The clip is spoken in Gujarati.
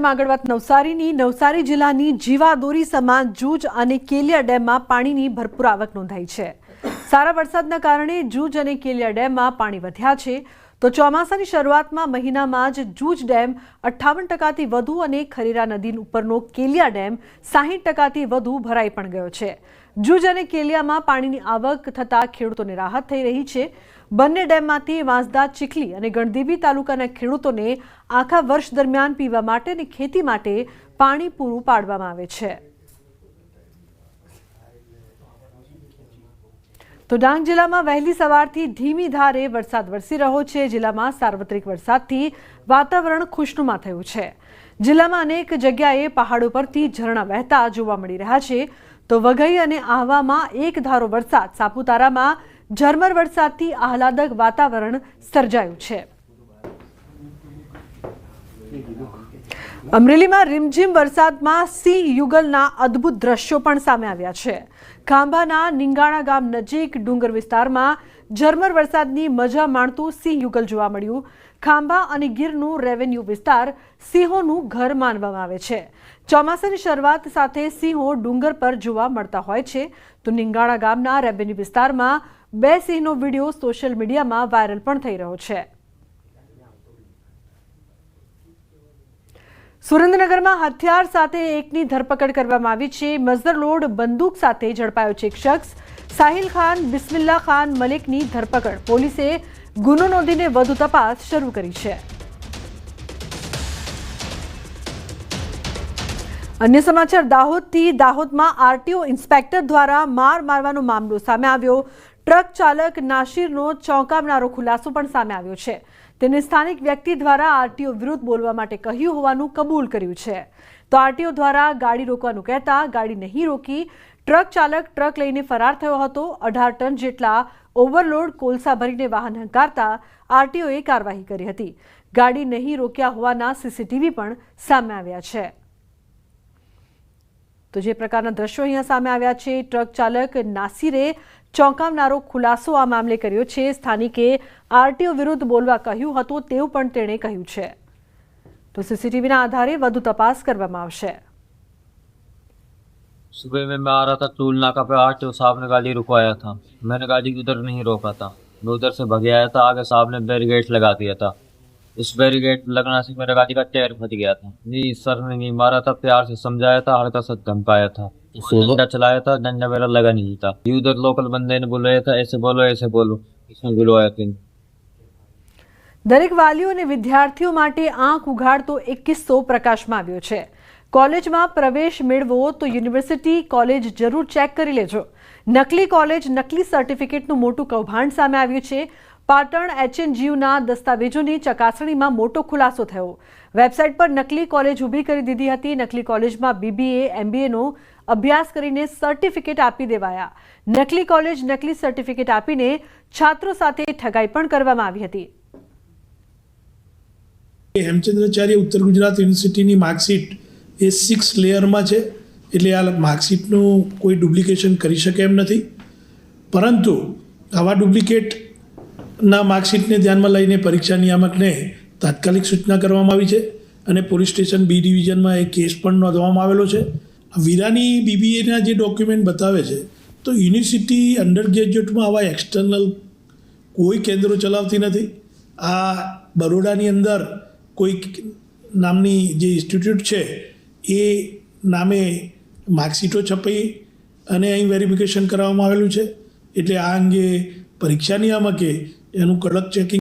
સમાચારમાં આગળ વાત નવસારી જિલ્લાની જીવાદોરી સમાન જૂજ અને કેલિયા ડેમમાં પાણીની ભરપૂર આવક નોંધાઈ છે। સારા વરસાદના કારણે જૂજ અને કેલિયા ડેમમાં પાણી વધ્યા છે। તો ચોમાસાની શરૂઆતમાં મહિનામાં જ જૂજ ડેમ 58%થી વધુ અને ખરેરા નદી ઉપરનો કેલિયા ડેમ 60%થી વધુ ભરાઈ પણ ગયો છે। જૂજ અને કેલિયામાં પાણીની આવક થતાં ખેડૂતોને રાહત થઈ રહી છે। બંને ડેમમાંથી વાંસદા, ચીખલી અને ગણદેવી તાલુકાના ખેડૂતોને આખા વર્ષ દરમિયાન પીવા માટે અને ખેતી માટે પાણી પૂરું પાડવામાં આવે છે। તો ડાંગ જિલ્લામાં વહેલી સવારથી ધીમી ધારે વરસાદ વરસી રહ્યો છે। જિલ્લામાં સાર્વત્રિક વરસાદથી વાતાવરણ ખુશનુમા થયું છે। જિલ્લામાં અનેક જગ્યાએ પહાડો પરથી ઝરણા વહેતા જોવા મળી રહ્યા છે। તો વઘઈ અને આહવામાં એક ધારો વરસાદ, સાપુતારામાં ઝરમર વરસાદથી આહલાદક વાતાવરણ સર્જાયું છે। અમરેલીમાં રીમઝીમ વરસાદમાં સિંહ યુગલના અદ્ભુત દ્રશ્યો પણ સામે આવ્યા છે। ખાંભાના નિંગાણા ગામ નજીક ડુંગર વિસ્તારમાં ઝરમર વરસાદની મજા માણતું સિંહ યુગલ જોવા મળ્યું। ખાંભા અને ગીરનું રેવન્યુ વિસ્તાર સિંહોનું ઘર માનવામાં આવે છે। ચોમાસાની શરૂઆત સાથે સિંહો ડુંગર પર જોવા મળતા હોય છે। તો નિંગાણા ગામના રેવન્યુ વિસ્તારમાં 2 સિંહનો વિડીયો સોશિયલ મીડિયામાં વાયરલ પણ થઈ રહ્યો છે। સુરેન્દ્રનગરમાં હથિયાર સાથે એકની ધરપકડ કરવામાં આવી છે। મઝરલોડ બંદૂક સાથે ઝડપાયો છે એક શખ્સ। સાહિલ ખાન બિસ્મિલ્લા ખાન મલિકની ધરપકડ, પોલીસે ગુનો નોંધીને વધુ તપાસ શરૂ કરી છે। અન્ય સમાચાર દાહોદથી। દાહોદમાં આરટીઓ ઇન્સ્પેક્ટર દ્વારા માર મારવાનો મામલો સામે આવ્યો। ટ્રક ચાલક નાસિરનો ચોંકાવનારો ખુલાસો પણ સામે આવ્યો છે। તેને સ્થાનિક વ્યક્તિ દ્વારા આરટીઓ વિરુદ્ધ બોલવા માટે કહ્યું હોવાનું કબૂલ કર્યું છે। તો આરટીઓ દ્વારા ગાડી રોકવાનું કહેતા ગાડી નહીં રોકી। ટ્રક ચાલક ટ્રક લઈને ફરાર થયો હતો। 18 ટન જેટલા ઓવરલોડ કોલસા ભરીને વાહન હંકારતા આરટીઓએ કાર્યવાહી કરી હતી। ગાડી નહીં રોક્યા હોવાના સીસીટીવી પણ સામે આવ્યા છે। તો જે પ્રકારના દ્રશ્યો અહીંયા સામે આવ્યા છે, ટ્રક ચાલક નાસિરે ચોંકાવનારો ખુલાસો આ મામલે કર્યો છે। સ્થાનિકે આરટીઓ વિરુદ્ધ બોલવા કહ્યું હતું તેવું પણ તેણે કહ્યું છે। તો સીસીટીવીના આધારે વધુ તપાસ કરવામાં આવશે। सुबह में मैं आ रहा था टूल नाका पे, आरटीओ साहब ने गाड़ी रुकवाया था। मैंने गाड़ी उधर नहीं रोका था, मैं उधर से भग आया था। आगे साहब ने बैरिकेड लगा दिया था। उस बैरिकेड लगने से मेरा गाड़ी का टायर फट गया था। नहीं, सर ने नहीं मारा था, प्यार से समझाया था, हल्का सा धमकाया था, डंडा चलाया था, डंडा मेरा लगा नहीं था। उधर लोकल बंदे ने बुलाया था, ऐसे बोलो, इसमें बुलवाया था। દરેક વાલીઓ અને વિદ્યાર્થીઓ માટે આંખ ઉઘાડતો એક કિસ્સો પ્રકાશમાં આવ્યો છે। કોલેજમાં પ્રવેશ મેળવો તો યુનિવર્સિટી કોલેજ જરૂર ચેક કરી લેજો। નકલી કોલેજ, નકલી સર્ટિફિકેટનું મોટું કૌભાંડ સામે આવ્યું છે। પાટણ HNGUના દસ્તાવેજોની ચકાસણીમાં મોટો ખુલાસો થયો। વેબસાઇટ પર નકલી કોલેજ ઊભી કરી દીધી હતી। નકલી કોલેજમાં BBA, MBAનો અભ્યાસ કરીને સર્ટિફિકેટ આપી દેવાયા। નકલી કોલેજ, નકલી સર્ટિફિકેટ આપીને છાત્રો સાથે ઠગાઈ પણ કરવામાં આવી હતી। હેમચંદ્રાચાર્ય ઉત્તર ગુજરાત યુનિવર્સિટીની માર્કશીટ એ 6 લેયરમાં છે, એટલે આ માર્કશીટનું કોઈ ડુપ્લિકેશન કરી શકે એમ નથી। પરંતુ આવા ડુપ્લિકેટના માર્કશીટને ધ્યાનમાં લઈને પરીક્ષા નિયામકને તાત્કાલિક સૂચના કરવામાં આવી છે અને પોલીસ સ્ટેશન B ડિવિઝનમાં એ કેસ પણ નોંધવામાં આવેલો છે। વીરાની BBAના જે ડોક્યુમેન્ટ બતાવે છે તો યુનિવર્સિટી અંડર ગ્રેજ્યુએટમાં આવા એક્સટર્નલ કોઈ કેન્દ્રો ચલાવતી નથી। આ બરોડાની અંદર કોઈ નામની જે ઇન્સ્ટિટ્યૂટ છે એ નામે માર્કશીટો છપાઈ અને અહીં વેરિફિકેશન કરાવવામાં આવેલું છે। એટલે આ અંગે પરીક્ષા નિયામકે એનું કડક ચેકિંગ